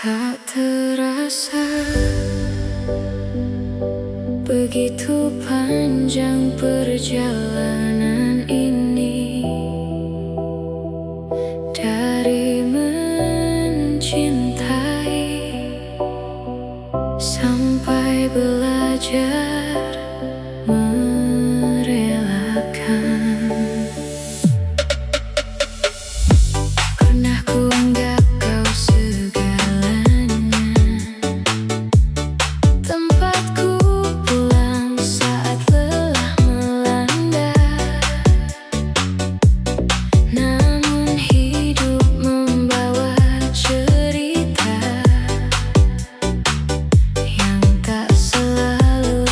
Tak terasa begitu panjang perjalanan ini, dari mencintai sampai belajar merelakan. Pernah ku anggap kau segalanya, tempatku pulang saat lelah melanda. Namun hidup membawa cerita yang tak selalu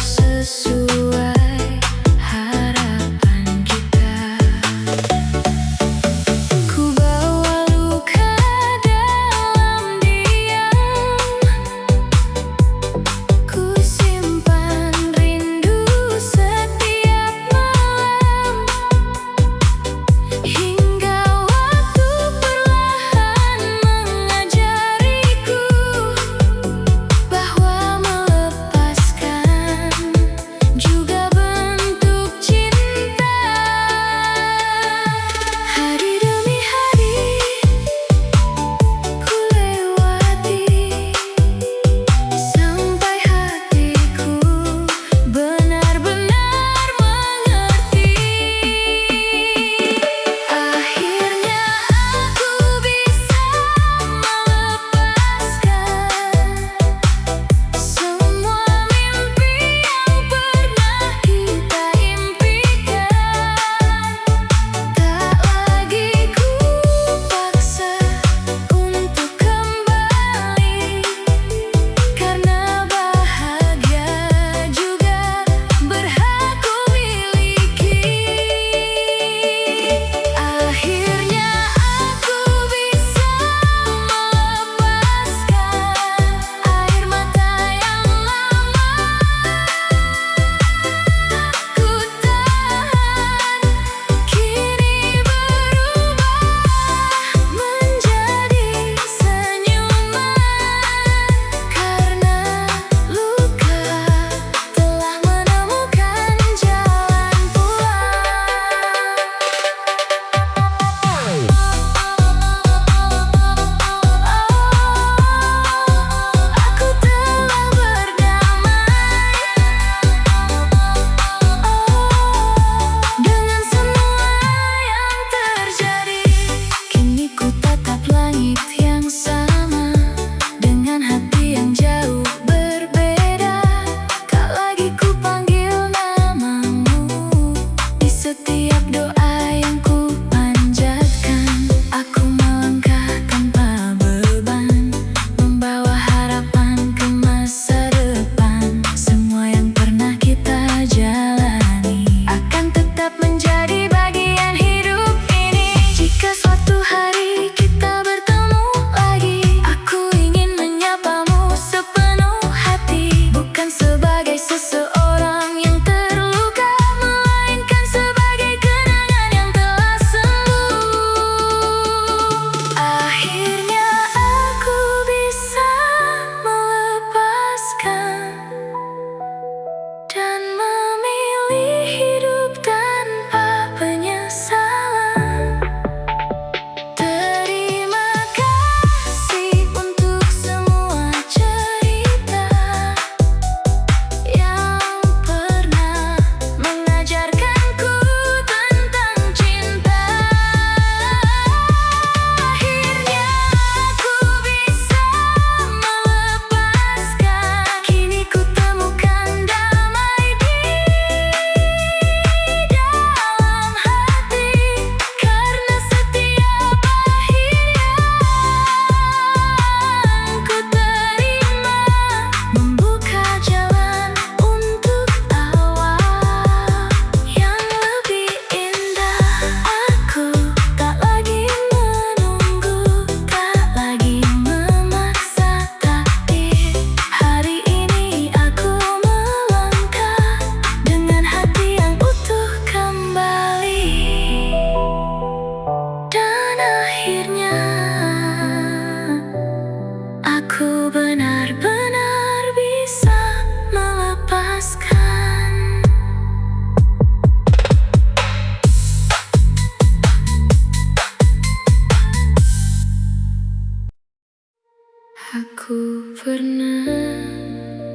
Aku pernah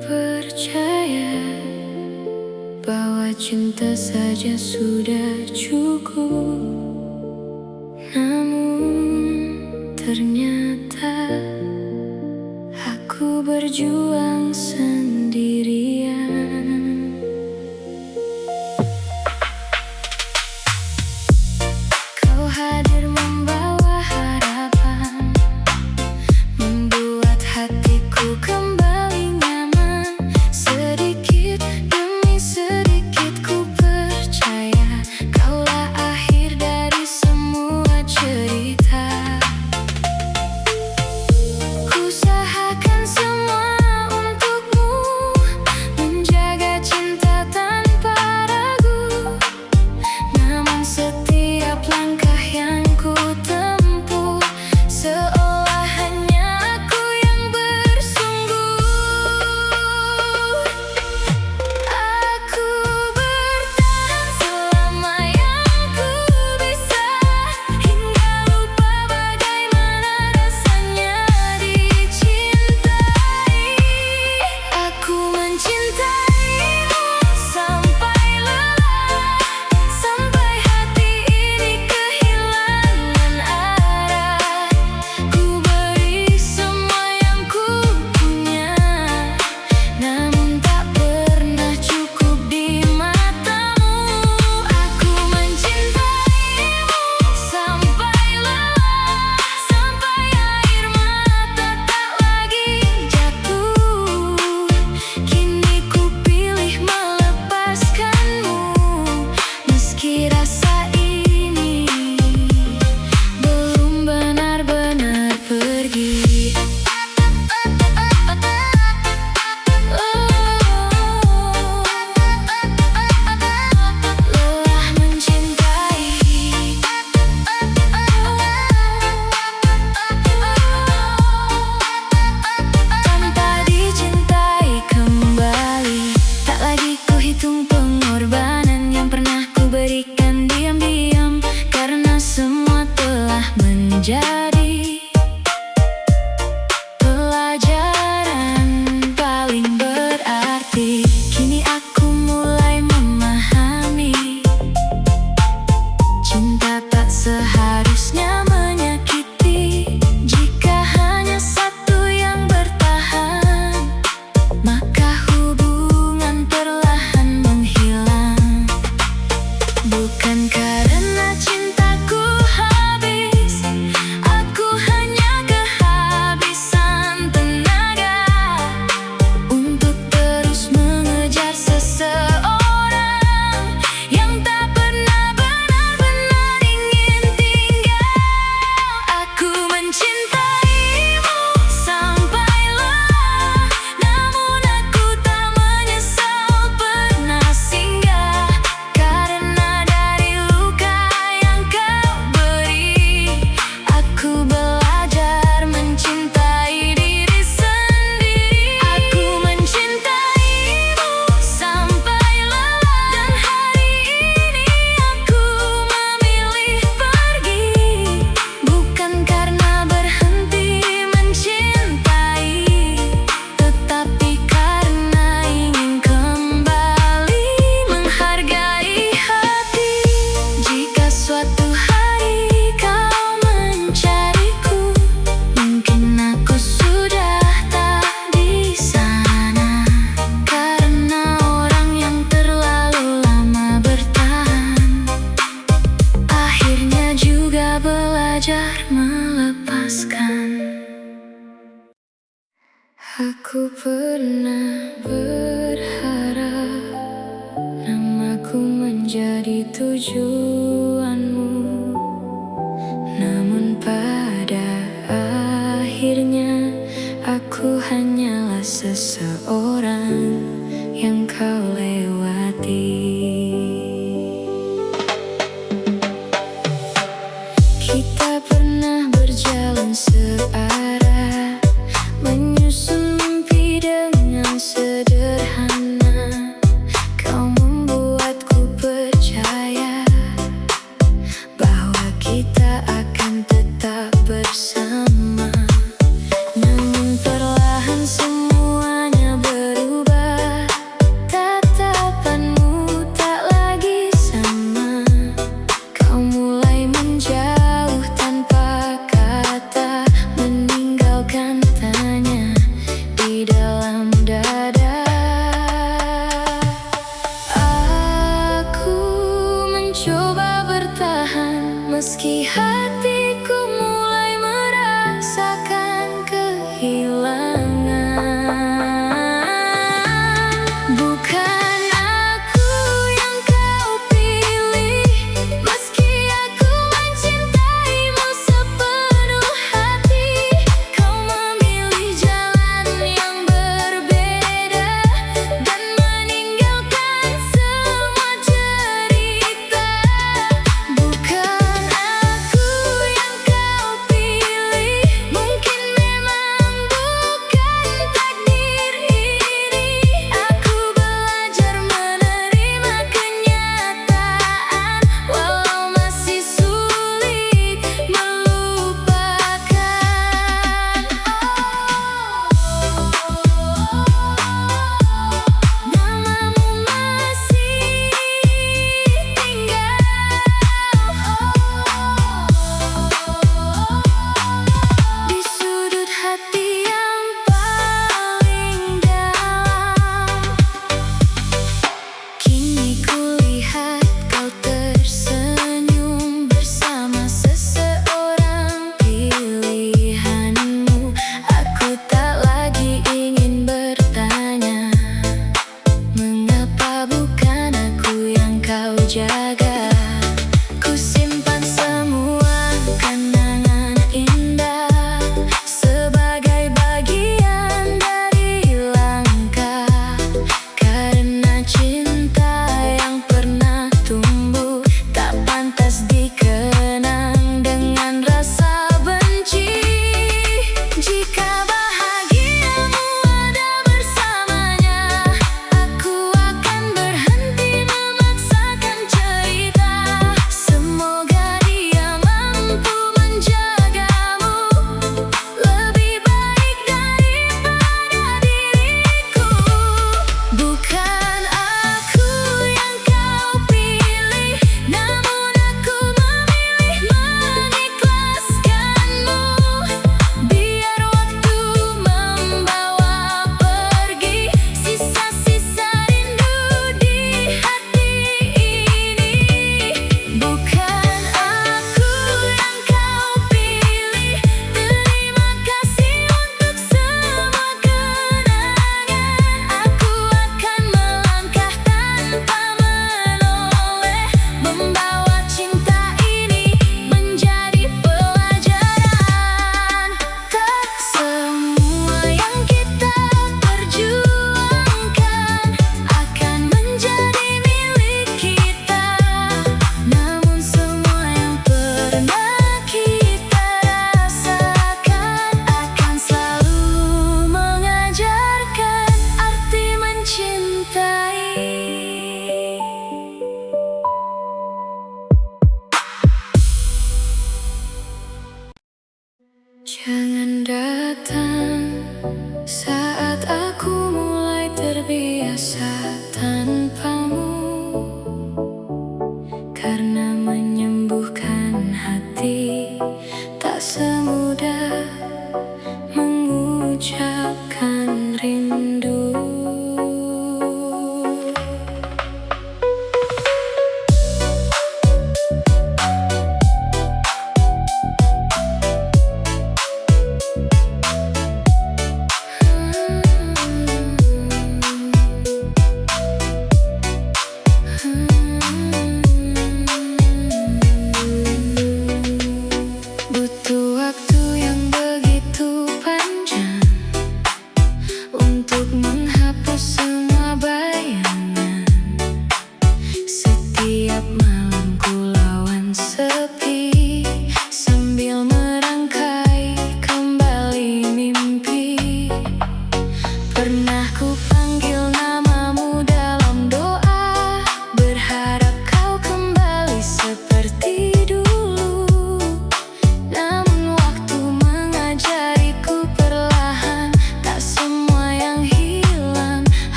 percaya bahwa cinta saja sudah cukup, namun ternyata aku berjuang sendirian. Kau hadir membawa harapan, membuat hatiku kembali nyaman. Sedikit demi sedikit ku percaya kaulah akhir dari semua cerita. Ku usahakan semua untukmu, menjaga cinta tanpa ragu. Namun setiap langkah yang ku tempuh seolah hanya aku yang bersungguh. Aku bertahan selama yang ku bisa, hingga lupa bagaimana rasanya dicintai. Aku mencintaimu sampai lelah, sampai hati ini kehilangan arah. Ku beri semua yang ku punya, namun tak pernah cukup di matamu. Aku mencintaimu sampai lelah, sampai air mata tak lagi jatuh. Kini ku pilih melepaskanmu, meski rasa ini belum benar-benar pergi. Lelah mencintai, tanpa dicintai kembali. Tak lagi ku hitung pengorbanan yang pernah ku berikan diam-diam, karena semua telah menjadi pelajaran paling berarti. Kini aku mulai memahami, cinta tak seharusnya menyakiti. Jika hanya satu yang bertahan, maka hubungan perlahan menghilang. Bukan karena cintaku habis, aku hanya kehabisan tenaga untuk terus mengejar seseorang yang tak pernah benar-benar ingin tinggal. Aku mencintaimu sampai lelah, namun aku tak menyesal pernah singgah. Karena dari luka yang kau beri, aku belajar mencintai diri sendiri. Aku mencintaimu sampai lelah, dan hari ini aku memilih pergi. Bukan karena berhenti mencintai, tetapi karena ingin kembali menghargai hati. Jika suatu hari kau mencariku, mungkin aku sudah tak di sana. Karena orang yang terlalu lama bertahan, akhirnya juga belajar melepaskan. Aku pernah berharap namaku menjadi tujuanmu, namun pada akhirnya aku hanyalah seseorang yang kau lewati. Kita pernah berjalan searah, menyusun mimpi dengan sederhana. Kau membuatku percaya bahwa kita akan tetap bersama. Namun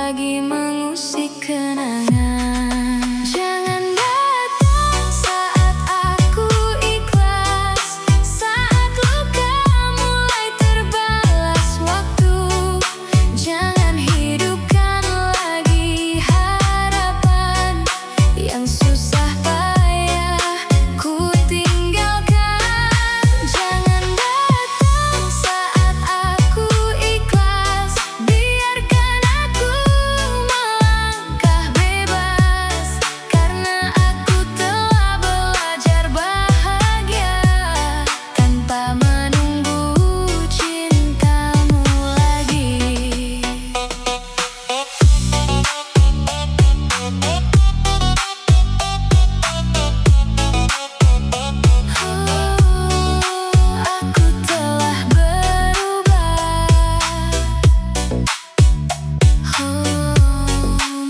lagi mengusik kenangan. Jangan datang saat aku ikhlas, saat luka mulai terbalas waktu. Jangan hidupkan lagi harapan yang susah payah ku tinggalkan. Jangan datang saat aku ikhlas, biarkan aku melangkah bebas, karena aku telah belajar bahagia tanpa menunggu cintamu lagi. Aku telah berubah,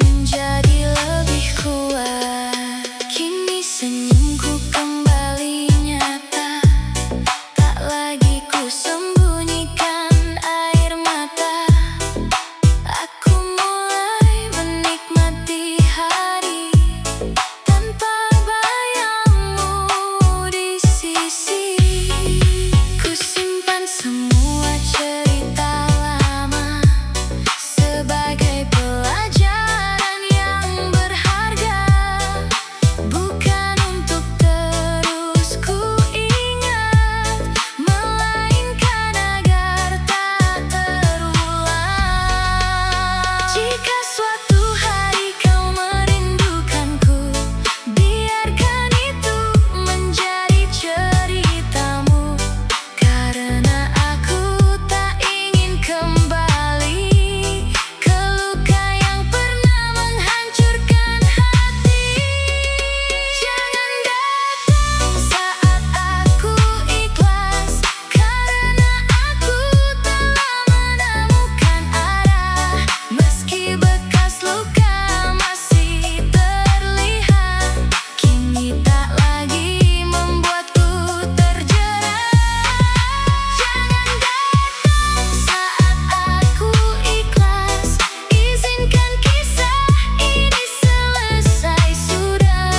menjadi lebih kuat. Kini senyumku kembali nyata, tak lagi ku sembunyikan air mata. Aku mulai menikmati hari tanpa bayangmu di sisi. Ku simpan semua cerita lama sebagai pelajaran yang berharga, bukan untuk terus ku ingat, melainkan agar tak terulang. Jika suatu hari kau merindukanku, biarkan itu menjadi ceritamu, karena aku tak ingin kembali ke luka yang pernah menghancurkan hati. Jangan datang saat aku ikhlas, karena aku telah menemukan arah. Meski bekas luka masih terlihat, kini tak lagi membuatku terjerat. Jangan datang saat aku ikhlas, izinkan kisah ini selesai sudah.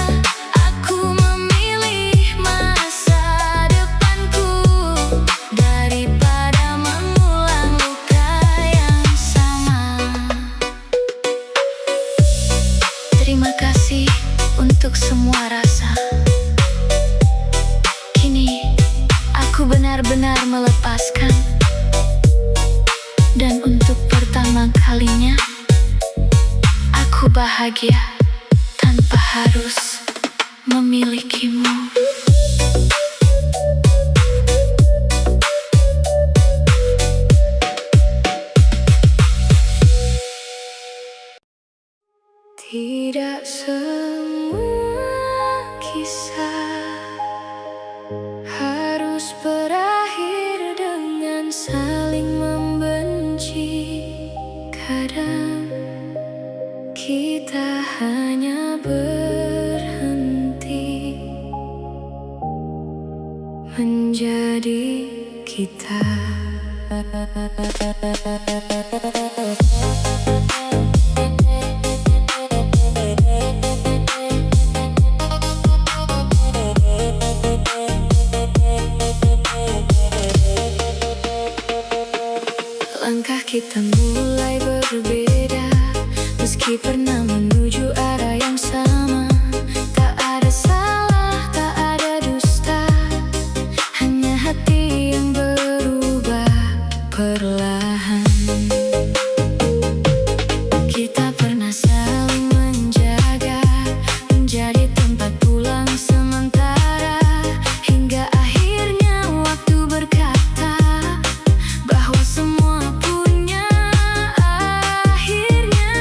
Aku memilih masa depanku daripada mengulang luka yang sama. Terima kasih untuk semua rasa. Kini aku benar-benar melepaskan, dan untuk pertama kalinya aku bahagia tanpa harus memilikimu. Tidak semua kisah harus berakhir dengan saling membenci. Kadang kita hanya berhenti menjadi kita. Langkah kita mulai berbeda, meski pernah menuju arah yang sama. Tak ada salah, tak ada dusta, hanya hati yang berubah perlahan. Kita pernah saling menjaga, menjadi tempat pulang sementara, hingga akhirnya waktu berkata bahwa semua punya akhirnya.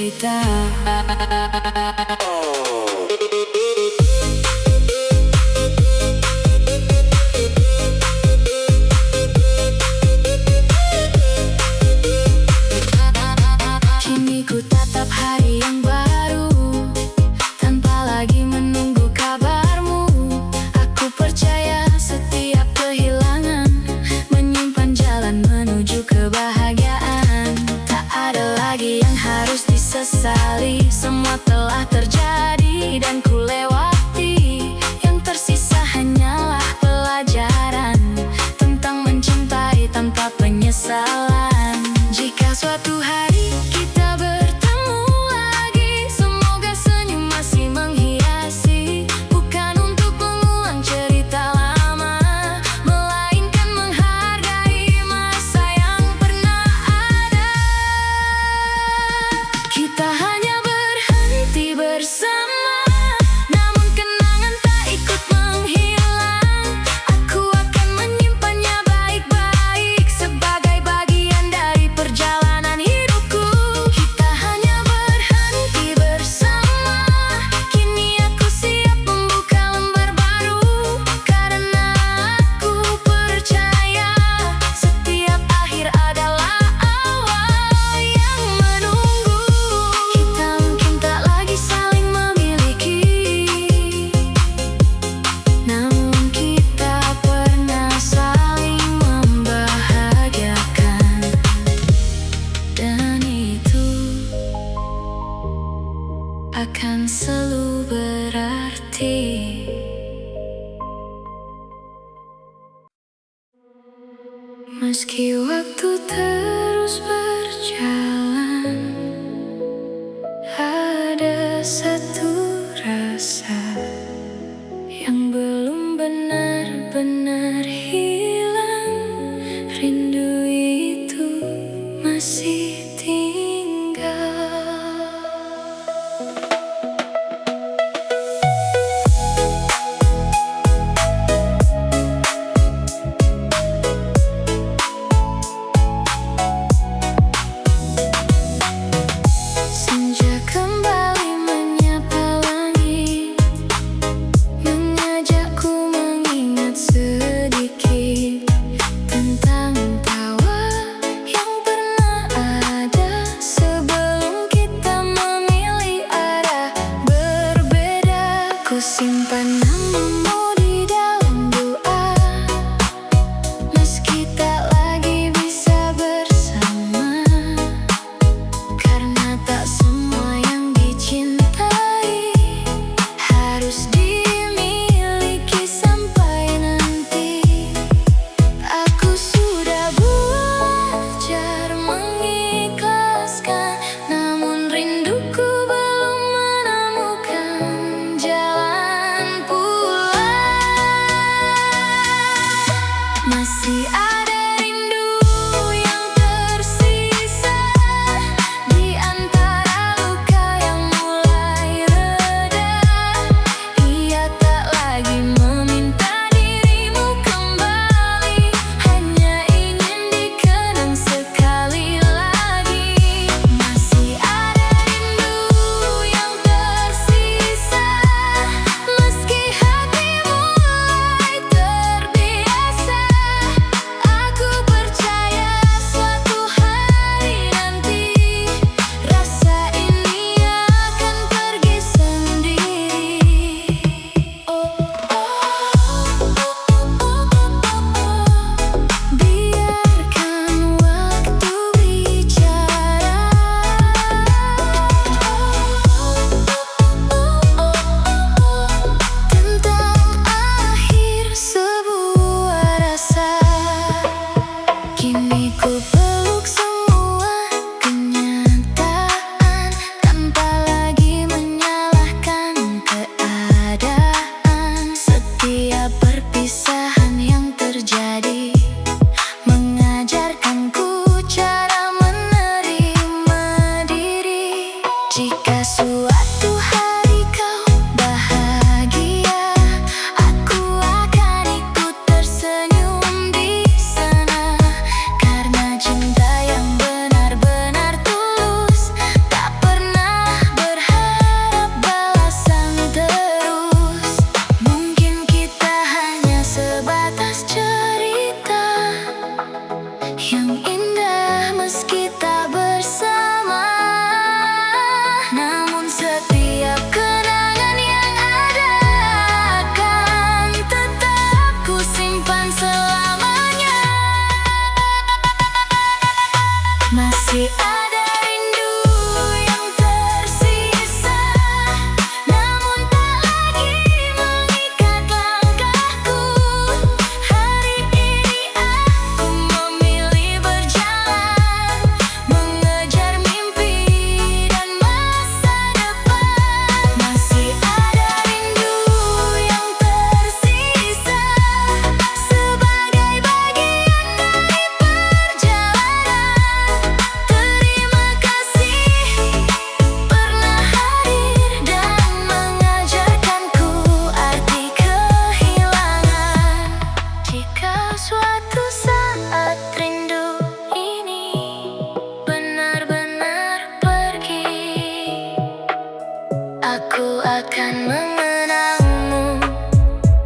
cerita. Kini ku tatap hari yang baru, tanpa lagi menunggu kabarmu. Aku percaya setiap kehilangan menyimpan jalan menuju kebahagiaan. Tak ada lagi yang harus disesali, semua telah terjadi dan ku lewati. Yang tersisa hanyalah pelajaran tentang mencintai tanpa penyesalan. Jika suatu hari kita bertemu lagi, semoga senyum masih menghiasi. Bukan untuk mengulang cerita lama, melainkan menghargai masa yang pernah ada. Kita hanya berhenti bersama, namun kenangan tak ikut menghilang. Aku akan menyimpannya baik-baik sebagai bagian dari perjalanan hidupku. Kita hanya berhenti bersama, kini aku siap membuka lembar baru. Karena aku percaya setiap akhir adalah awal yang menunggu. Kita mungkin tak lagi saling memiliki, namun kita pernah saling membahagiakan. Dan itu akan selalu berarti. Meski waktu terus berjalan, ada satu rasa yang belum benar-benar hilang. Rindu itu masih tinggal. Senja kembali menyapa langit, mengajakku mengingat sedikit tentang tawa yang pernah ada sebelum kita memilih arah berbeda. Ku simpan namamu di dalam doa, meski tak lagi bisa bersama. Karena tak semua yang dicintai harus dimiliki sampai nanti. Aku sudah belajar mengikhlaskan, namun rinduku belum menemukan jalan pulang. Masih ada rindu yang tersisa di antara luka yang mulai reda. Ia tak lagi meminta dirimu kembali, hanya ingin dikenang sekali lagi. Masih ada rindu yang tersisa, meski hati mulai terbiasa. Aku percaya suatu hari nanti rasa ini akan pergi sendiri. Biarkan waktu bicara tentang akhir sebuah rasa. Kini ku peluk semua kenyataan tanpa lagi menyalahkan keadaan. Setiap perpisahan yang terjadi mengajarkanku cara menerima diri. Jika suatu hari kau bahagia, aku akan ikut tersenyum di sana. Karena cinta yang benar-benar tulus tak pernah Aku akan mengenangmu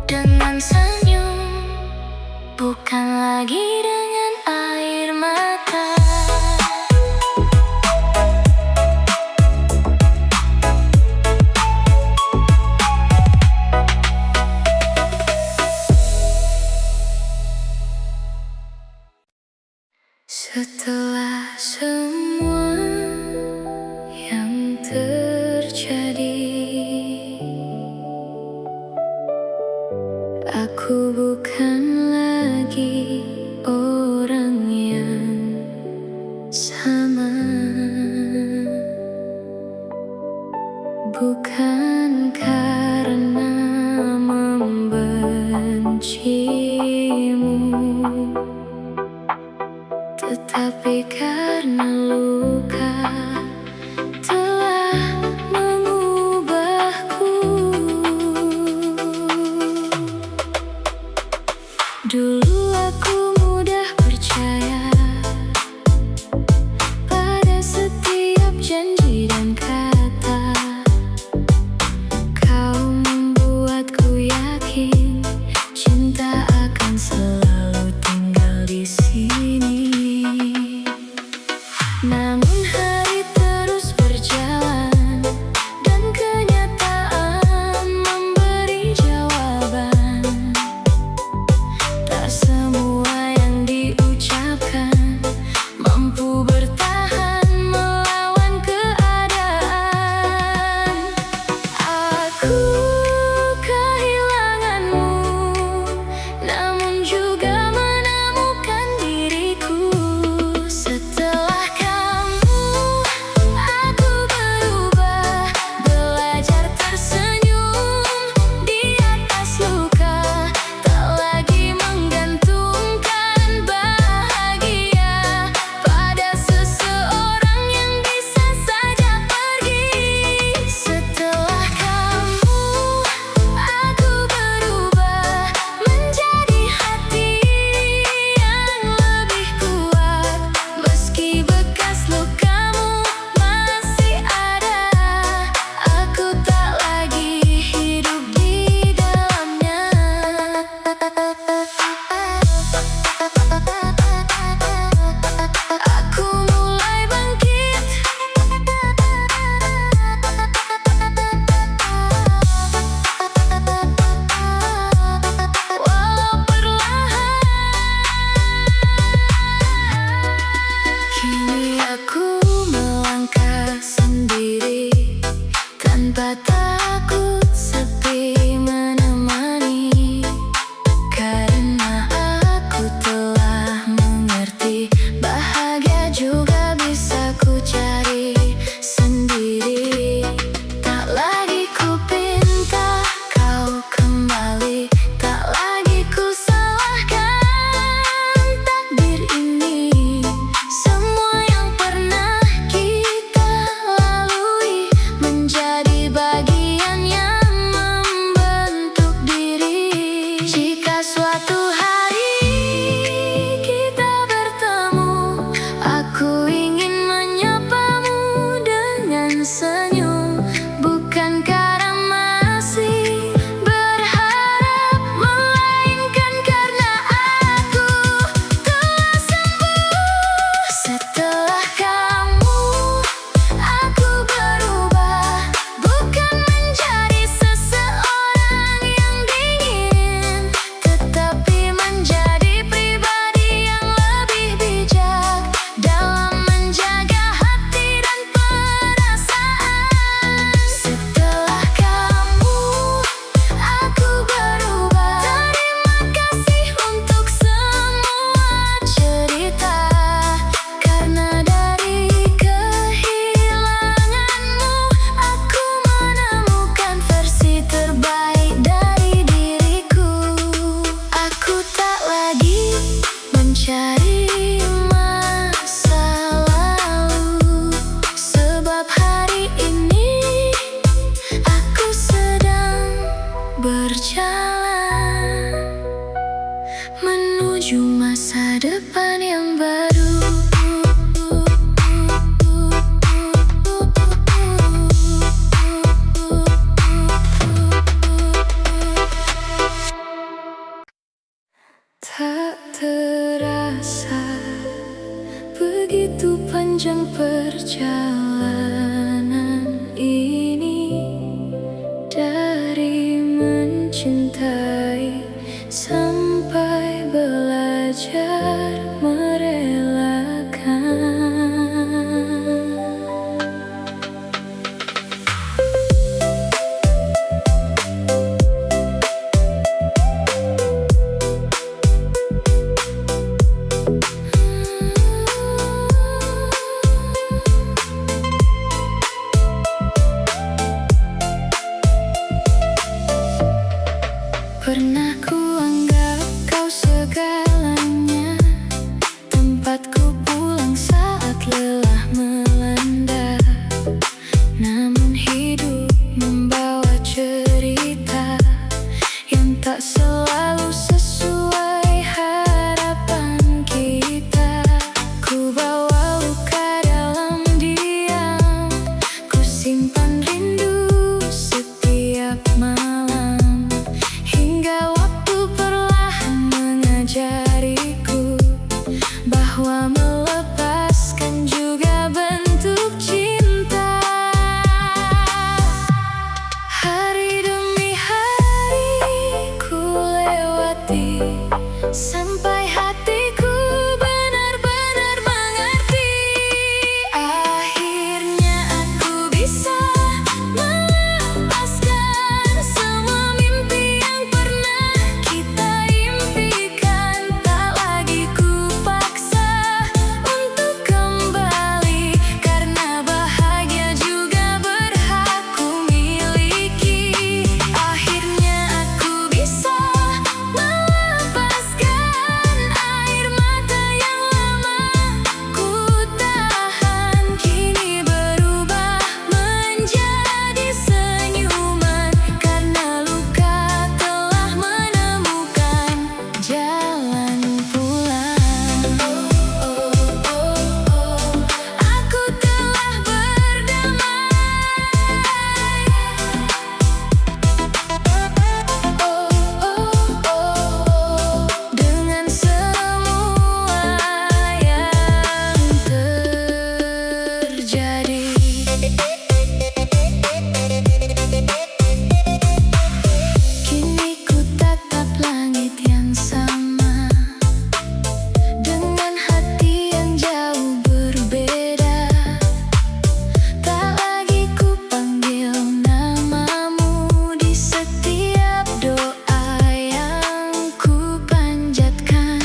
dengan senyum, bukan lagi dengan air mata. Setelah semua yang terjadi, aku bukan lagi orang yang sama. Bukan karena membencimu, tetapi karena luka telah mengubahku. Dulu aku mudah percaya pada setiap janji dan kata. Kau membuatku yakin cinta akan selalu tinggal di sini. Namun hari terus berjalan dan kenyataan memberi jawaban. Tak semua yang diucapkan mampu bertahan melawan keadaan. Aku kehilanganmu, namun juga menemukan diriku. Setelah kamu, aku berubah, belajar tersenyum di atas luka. Tak lagi menggantungkan bahagia pada seseorang yang bisa saja pergi. Setelah kamu, aku berubah menjadi hati yang lebih kuat. Meski bekas lukamu masih ada, aku tak lagi hidup di dalamnya. Aku mulai bangkit, walau perlahan. Kini aku melangkah sendiri tanpa takut sepi menemani. Karena aku telah mengerti bahagia juga bisa ku cari sendiri. Tak lagi ku pinta kau kembali, tak lagi ku salahkan takdir ini. Semua yang pernah kita lalui menjadi bagian yang membentuk diri. Jika suatu hari kita bertemu, aku ingin menyapamu dengan senyum. Bukan karena masih berharap, melainkan karena aku telah sembuh. Setelah kamu, aku berubah, bukan menjadi seseorang yang dingin, tetapi menjadi pribadi yang lebih bijak dalam menjaga hati dan perasaan. Setelah kamu, aku berubah. Terima kasih untuk semua cerita, karena dari kehilanganmu aku menemukan versi terbaik dari diriku. Aku tak lagi mencari masa lalu, sebab hari ini aku sedang berjalan menuju masa depan yang baru. Pernah kuanggap kau segalanya, tempatku pulang saat lelah melanda. Namun hidup membawa cerita yang tak selalu sesuai harapan kita. Ku bawa luka dalam diam, ku simpan rindu setiap malam, hingga waktu perlahan mengajariku bahwa melepaskan juga bentuk cinta. Hari demi hari ku lewati, sampai hatiku benar-benar mengerti. Akhirnya aku bisa melepaskan semua mimpi yang pernah kita impikan. Tak lagi ku paksa untuk kembali, karena bahagia juga berhak ku miliki. Akhirnya aku bisa melepaskan air mata yang lama ku tahan, kini berubah menjadi senyuman, karena luka telah menemukan jalan pulang. Aku telah berdamai dengan semua yang terjadi. Kini ku tatap langit yang sama, dengan hati yang jauh berbeda. Tak lagi ku panggil namamu di setiap doa yang ku panjatkan.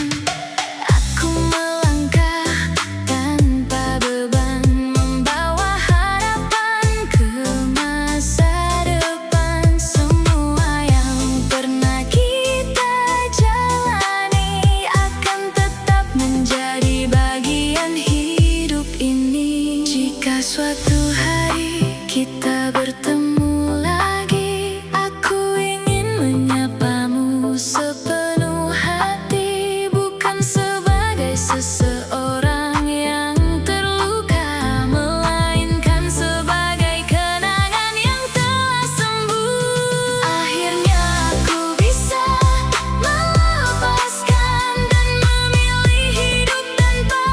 Aku melangkah tanpa beban, membawa harapan ke masa depan. Semua yang pernah kita jalani akan tetap menjadi bagian hidup ini. Jika suatu hari kita bertemu lagi, aku ingin menyapamu sepenuh hati, bukan sebagai seseorang yang terluka, melainkan sebagai kenangan yang telah sembuh. Akhirnya aku bisa melepaskan dan memilih hidup tanpa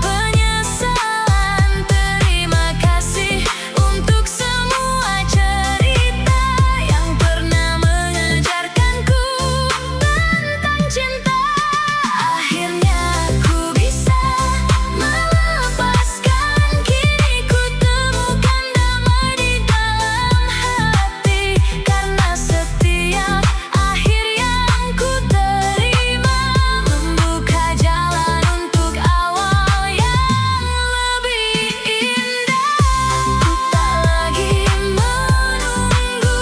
penyesalan. Terima kasih untuk semua cerita yang pernah mengajarkanku tentang cinta. Akhirnya aku bisa melepaskan, kini ku temukan damai di dalam hati, karena setiap akhir yang ku terima membuka jalan untuk awal yang lebih indah. Ku tak lagi menunggu,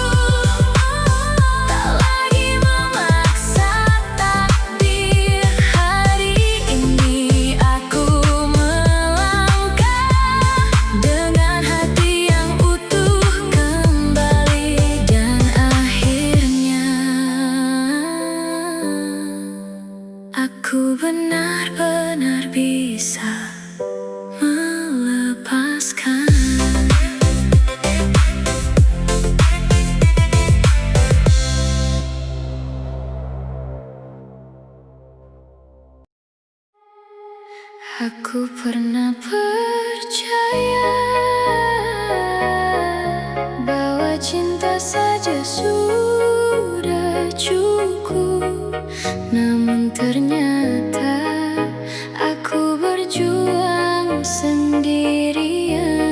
tak lagi memaksa takdir. Hari ini aku melangkah dengan hati yang utuh kembali, dan akhirnya aku benar-benar bisa melepaskan. Aku pernah percaya bahwa cinta saja sudah cukup, namun ternyata aku berjuang sendirian.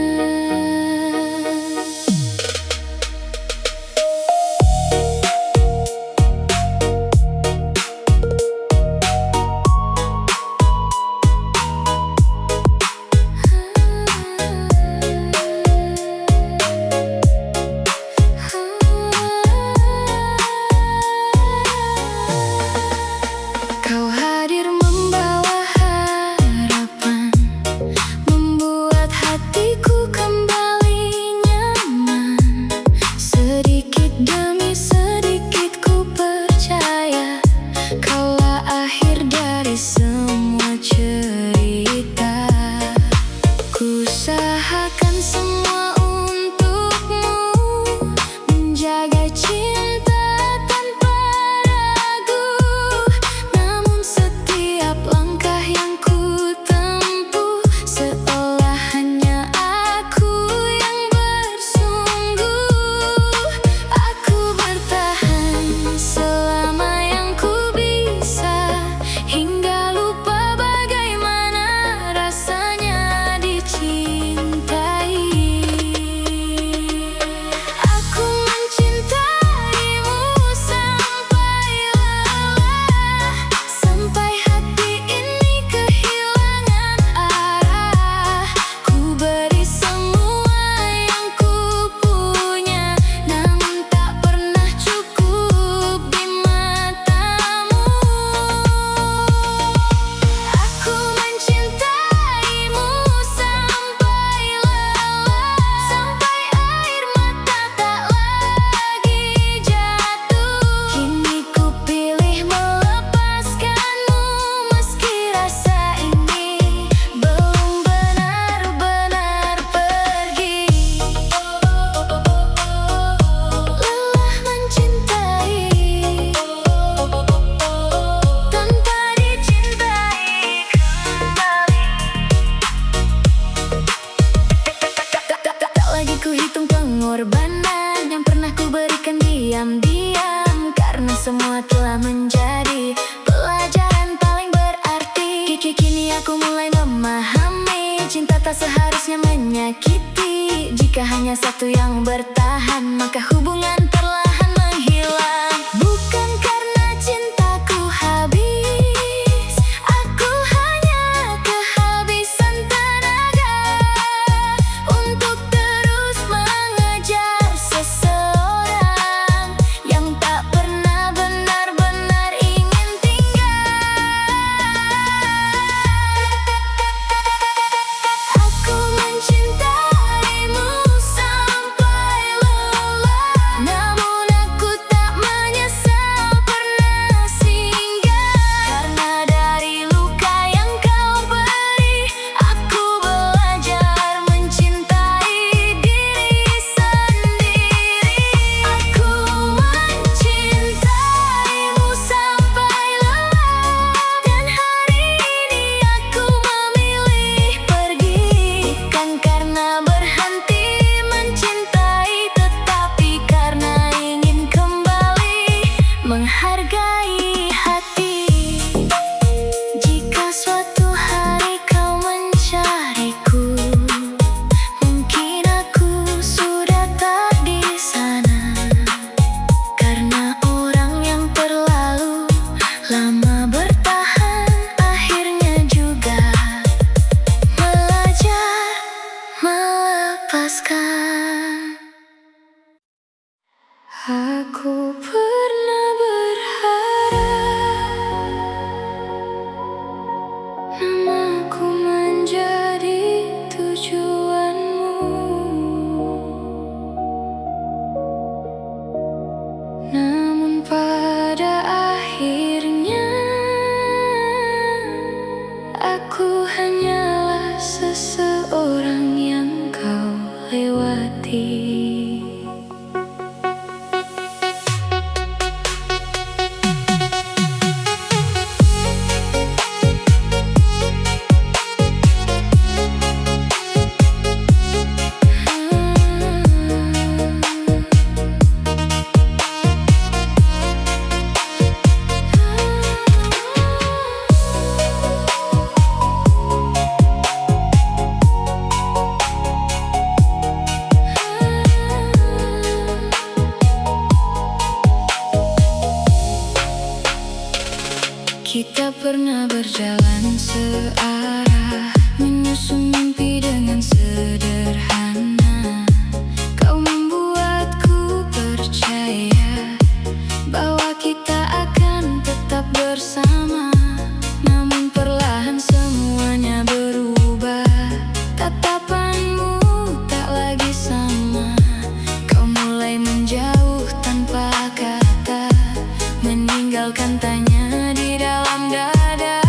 pengorbanan yang pernah ku berikan diam-diam, karena semua telah menjadi pelajaran paling berarti. Kini aku mulai memahami, cinta tak seharusnya menyakiti. Jika hanya satu yang bertahan, maka hubungan perlahan menghilang. Bukan karena cintaku habis, aku hanya kehabisan tenaga untuk terus mengejar seseorang yang tak pernah benar-benar ingin tinggal. Aku mencintaimu sampai lelah, namun aku tak menyesal pernah singgah. Karena dari luka yang kau beri, aku belajar mencintai diri sendiri. Aku mencintaimu sampai lelah, dan hari ini aku memilih pergi. Bukan karena berhenti mencintai, tetapi karena ingin kembali menghargai hati. Jika suatu hari kau mencariku, mungkin aku sudah tak di sana. Karena orang yang terlalu lama bertahan, akhirnya juga belajar melepaskan. Aku pernah berharap namaku menjadi tujuanmu, namun pada akhirnya aku hanyalah seseorang yang kau lewati. Kita pernah berjalan searah, menyusun mimpi dengan sederhana. Kau membuatku percaya bahwa kita akan tetap bersama. Namun perlahan semuanya berubah, tatapanmu tak lagi sama. Kau mulai menjauh tanpa kata, meninggalkan tanya di dalam dada.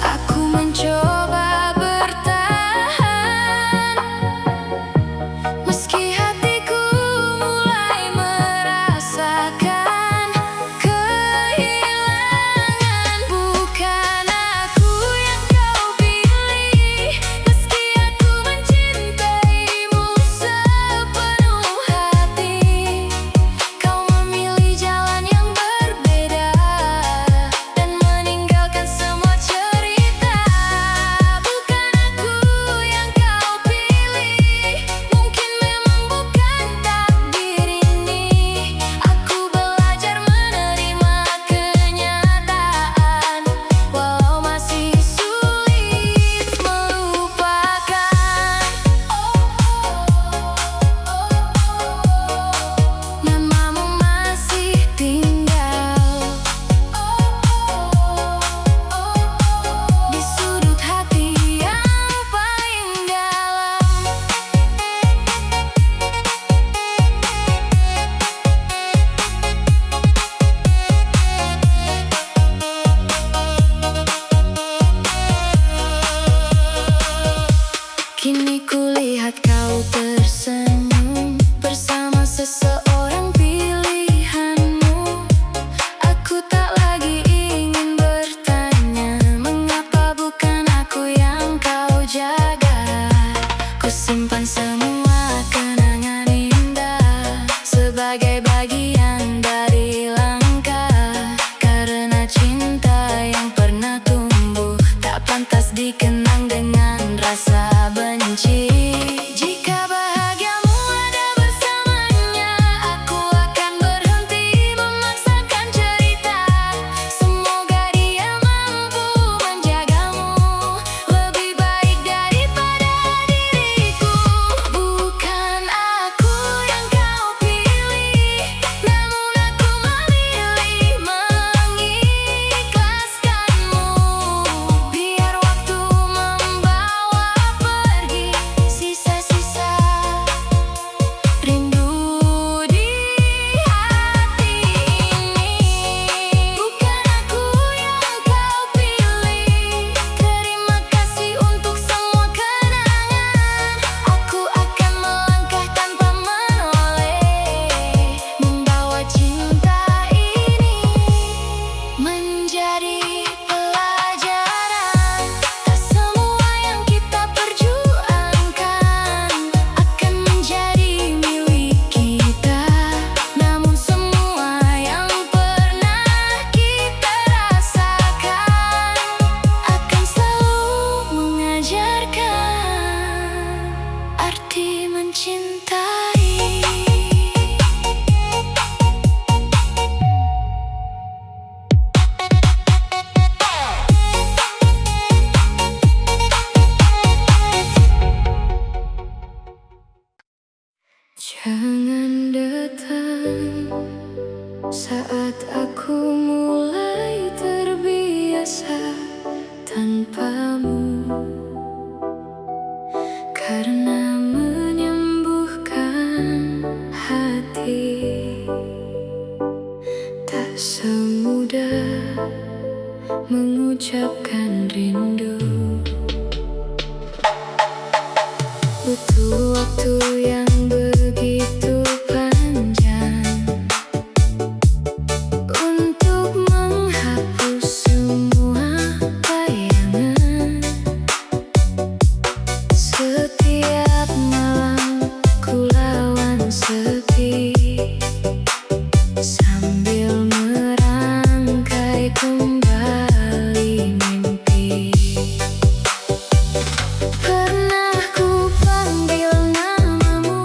Aku mencoba bertahan semua kenangan indah sebagai bagian dari langkah. Karena cinta yang pernah tumbuh tak pantas dikenang dengan rasa benci. Jika bahagiamu ada bersamanya, aku akan berhenti memaksakan cerita. Semoga dia mampu menjagamu lebih baik daripada diriku. Bukan aku yang kau pilih, namun aku memilih mengikhlaskanmu. Biar waktu membawa pergi sisa-sisa rindu di hati ini. Bukan aku yang kau pilih, terima kasih untuk semua kenangan. Aku akan melangkah tanpa menoleh, membawa cinta ini menjadi pelajaran. Tak semua yang kita perjuangkan akan menjadi milik kita, namun semua yang pernah kita rasakan akan selalu mengajarkan arti mencintai. Jangan datang saat aku mulai terbiasa tanpamu, karena menyembuhkan hati tak semudah mengucapkan rindu. Butuh waktu yang begitu panjang untuk menghapus semua bayangan. Setiap malam ku lawan sepi sambil merangkai kembali mimpi. Pernah ku panggil namamu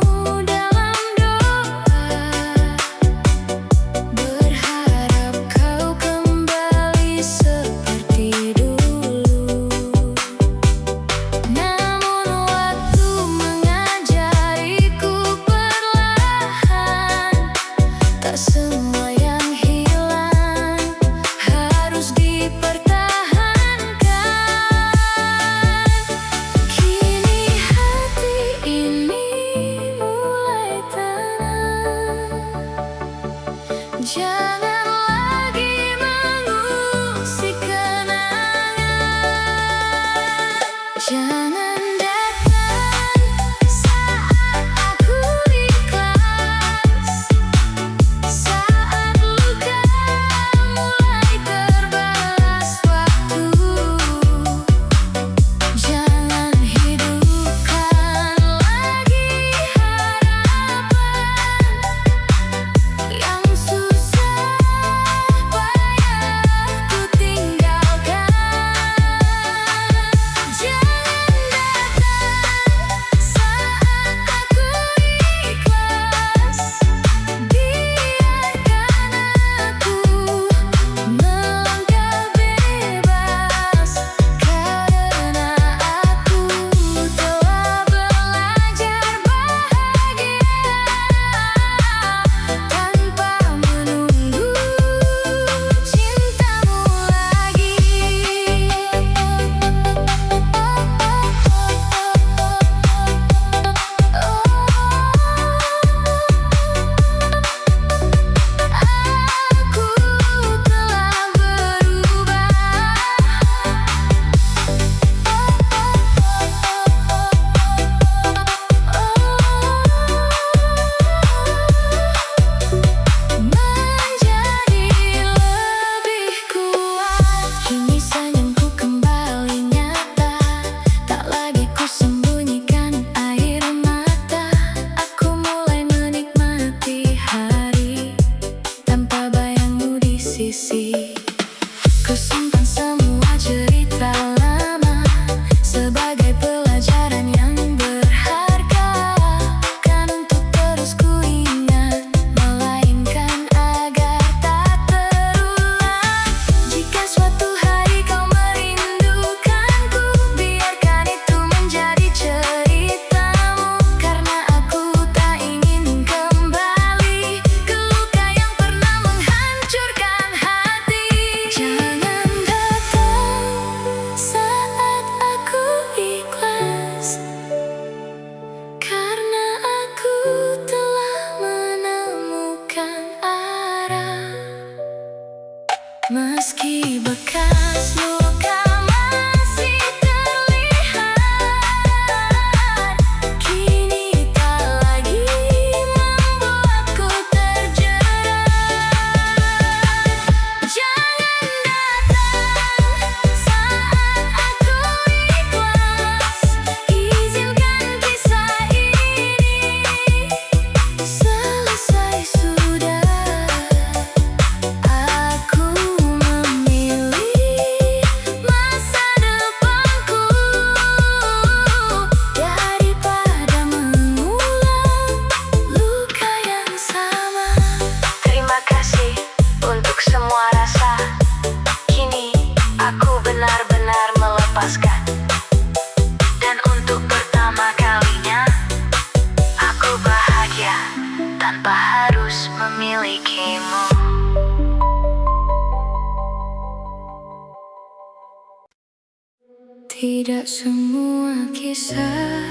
Tidak semua kisah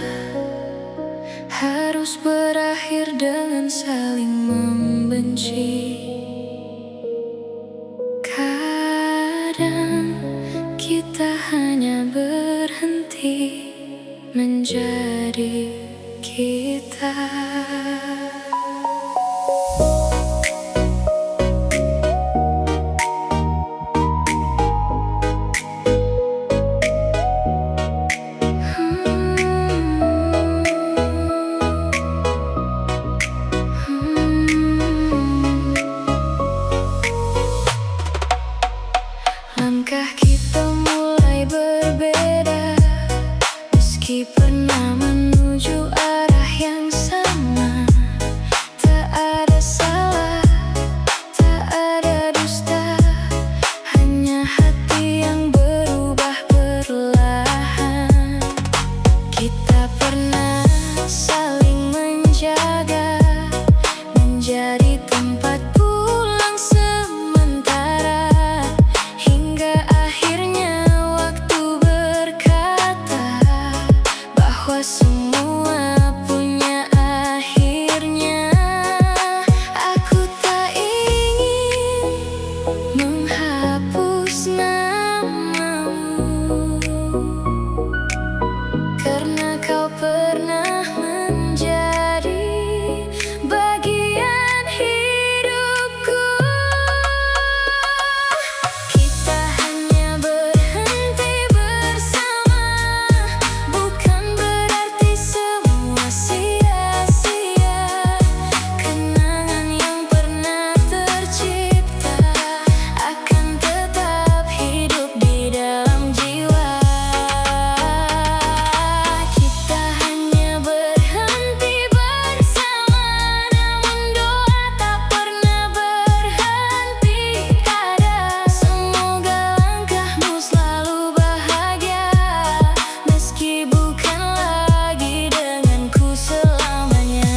harus berakhir dengan saling membenci. Kadang kita hanya berhenti menjadi kita. Langkah kita mulai berbeda, meski pernah menuju arah yang sama. Tak ada salah, tak ada dusta, hanya hati yang berubah perlahan. Kita pernah saling menjaga, menjadi tempat pulang sementara, hingga akhirnya waktu berkata bahwa semua punya akhirnya. Aku tak ingin menghapus namamu, karena kau pernah menjadi bagian hidupku. Kita hanya berhenti bersama, bukan berarti semua sia-sia. Kenangan yang pernah tercipta akan tetap hidup di dalam jiwa. Kita hanya berhenti bersama, namun doa tak pernah berhenti ada. Semoga langkahmu selalu bahagia, meski bukan lagi denganku selamanya.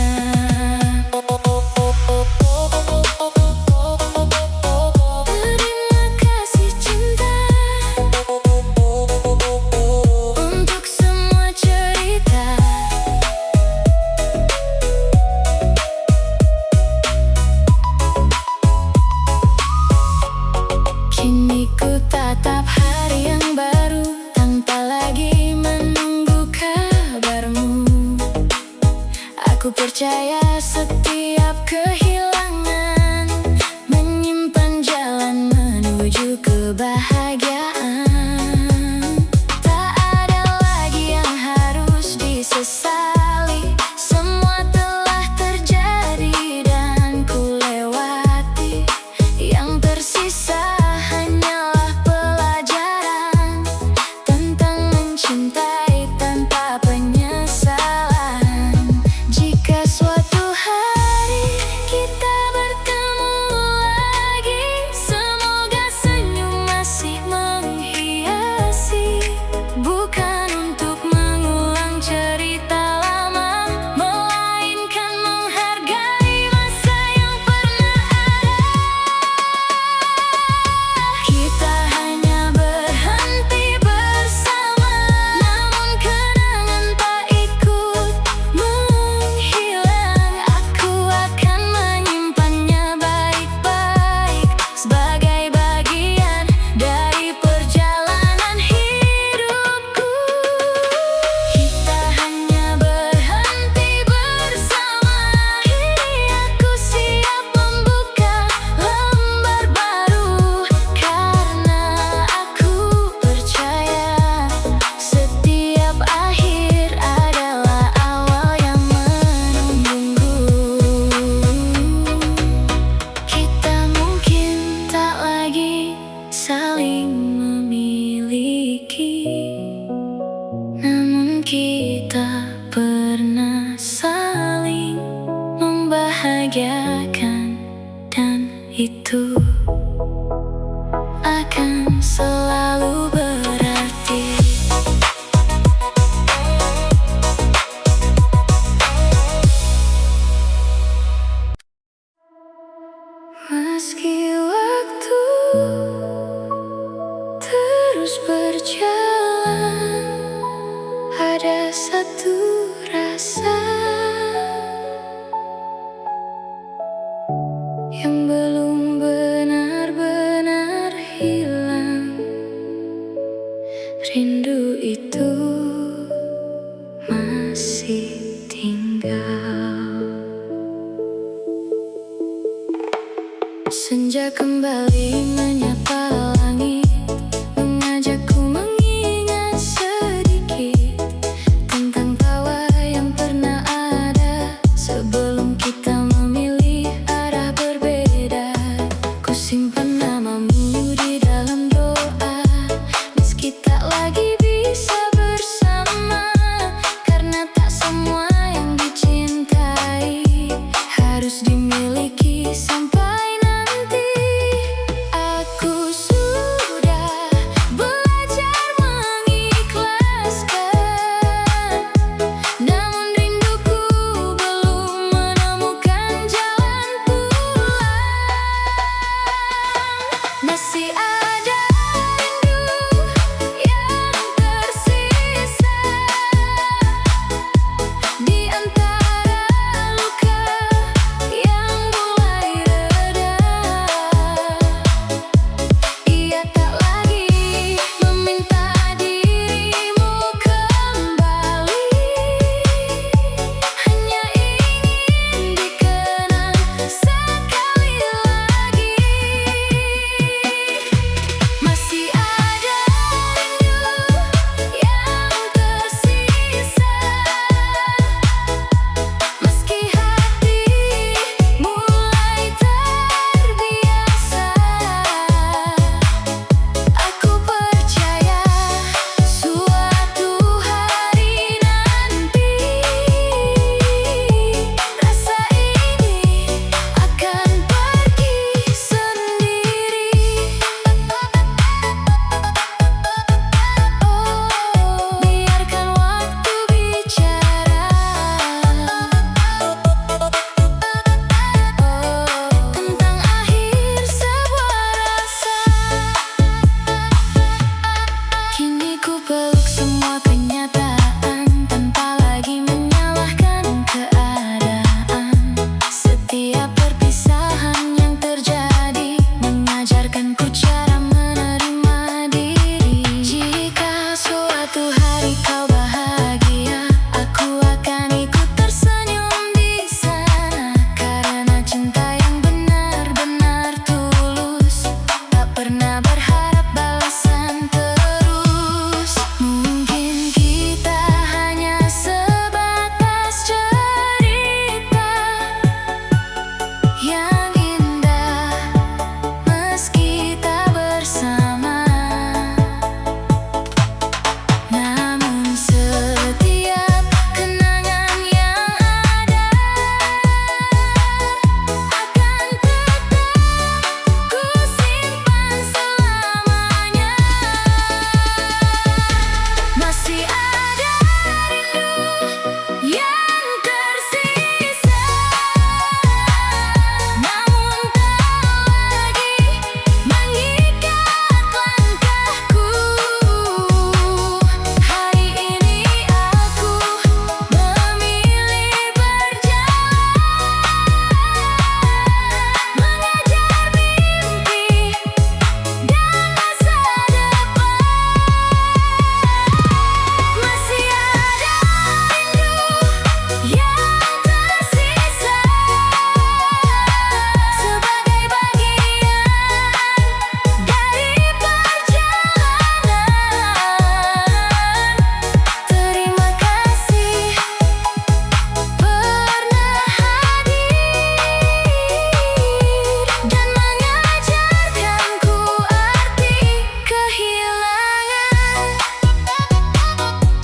Terima kasih cinta untuk semua cerita. Kini ku tatap hari yang baru, tanpa lagi menunggu kabarmu. Aku percaya setiap kehilangan menyimpan jalan menuju kebahagiaan. Tak ada lagi yang harus disesali, semua telah terjadi dan ku lewati. Yang tersisa hanyalah pelajaran tentang mencintai tanpa penyesalan. Jika suatu hari kita bertemu lagi, semoga senyum masih menghiasi, bukan untuk mengulang cerita lama, melainkan menghargai masa yang pernah ada. Kita hanya berhenti bersama, namun kenangan tak ikut menghilang. Aku akan menyimpannya baik-baik sebagai bagian dari perjalanan hidupku. Kita hanya berhenti bersama, kini aku siap membuka lembar baru, karena aku percaya setiap akhir adalah awal yang menunggu. Kita mungkin tak lagi saling memiliki, namun kita pernah saling membahagiakan, dan itu akan selalu berarti. Meski waktu terus berjalan, Senja kembali menyapa langit, mengajakku mengingat sedikit tentang tawa yang pernah ada sebelum kita memilih arah berbeda. Ku simpan namamu di dalam doa, meski tak lagi bisa bersama, karena tak semua yang dicintai harus dimiliki sampai masih ada rindu yang tersisa di antara luka yang mulai reda. Ia tak lagi meminta dirimu kembali, hanya ingin dikenang sekali lagi. Masih ada rindu yang tersisa, meski hati mulai terbiasa. Aku percaya suatu hari nanti rasa ini akan pergi sendiri. Oh, biarkan waktu bicara tentang akhir sebuah rasa. Kini ku peluk semua kenyataan tanpa lagi menyalahkan keadaan. Setiap perpisahan yang terjadi mengajarkanku cara menerima diri. Jika suatu hari kau bahagia, aku akan ikut tersenyum di sana, karena cinta yang benar-benar tulus tak pernah berharap balasan terus. Mungkin kita hanya sebatas cerita yang indah meski tak bersama, namun setiap kenangan yang ada akan tetap ku simpan selamanya. Masih ada rindu yang tersisa, namun tak lagi mengikat langkahku. Hari ini aku memilih berjalan, mengejar mimpi dan masa depan. Masih ada rindu yang tersisa sebagai bagian dari perjalanan. Terima kasih pernah hadir dan mengajarkanku arti kehilangan.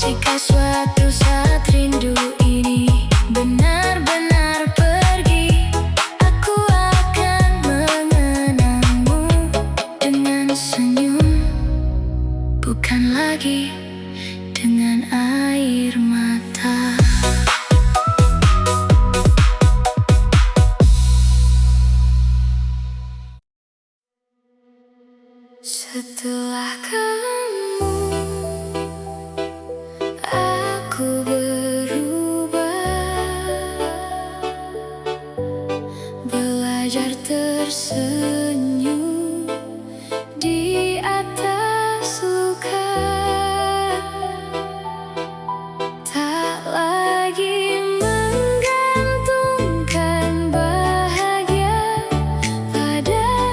Jika suatu saat rindu ini benar-benar pergi, aku akan mengenangmu dengan senyum, bukan lagi dengan air mata. Setelah kamu, aku berubah, belajar tersenyum di atas luka, tak lagi menggantungkan bahagia pada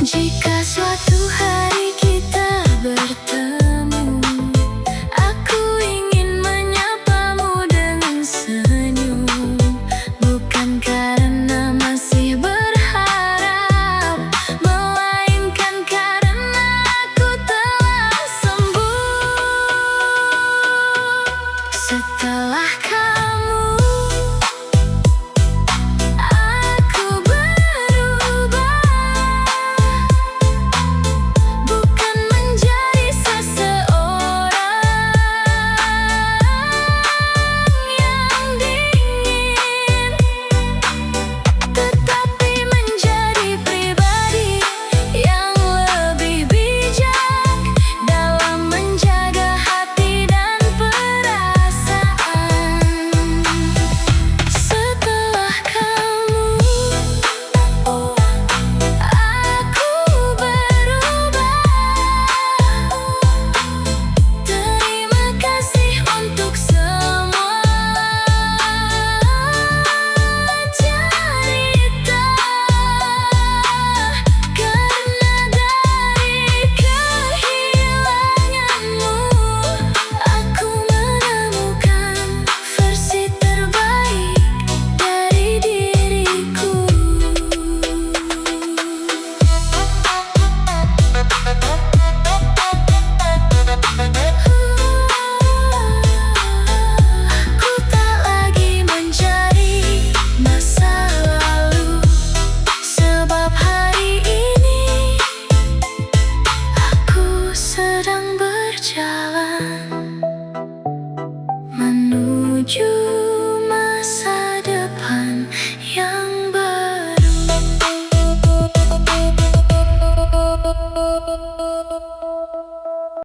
Jika suatu hari kita bertemu, aku ingin menyapamu dengan senyum. Bukan karena masih berharap, melainkan karena aku telah sembuh. Setelah kamu, aku berubah. Bukan menjadi seseorang yang dingin, tetapi menjadi pribadi yang lebih bijak dalam menjaga hati dan perasaan. Setelah kamu, aku berubah. Terima kasih untuk semua cerita, karena dari kehilanganmu aku menemukan versi terbaik dari diriku. Aku tak lagi mencari masa lalu, sebab hari ini aku sedang berjalan menuju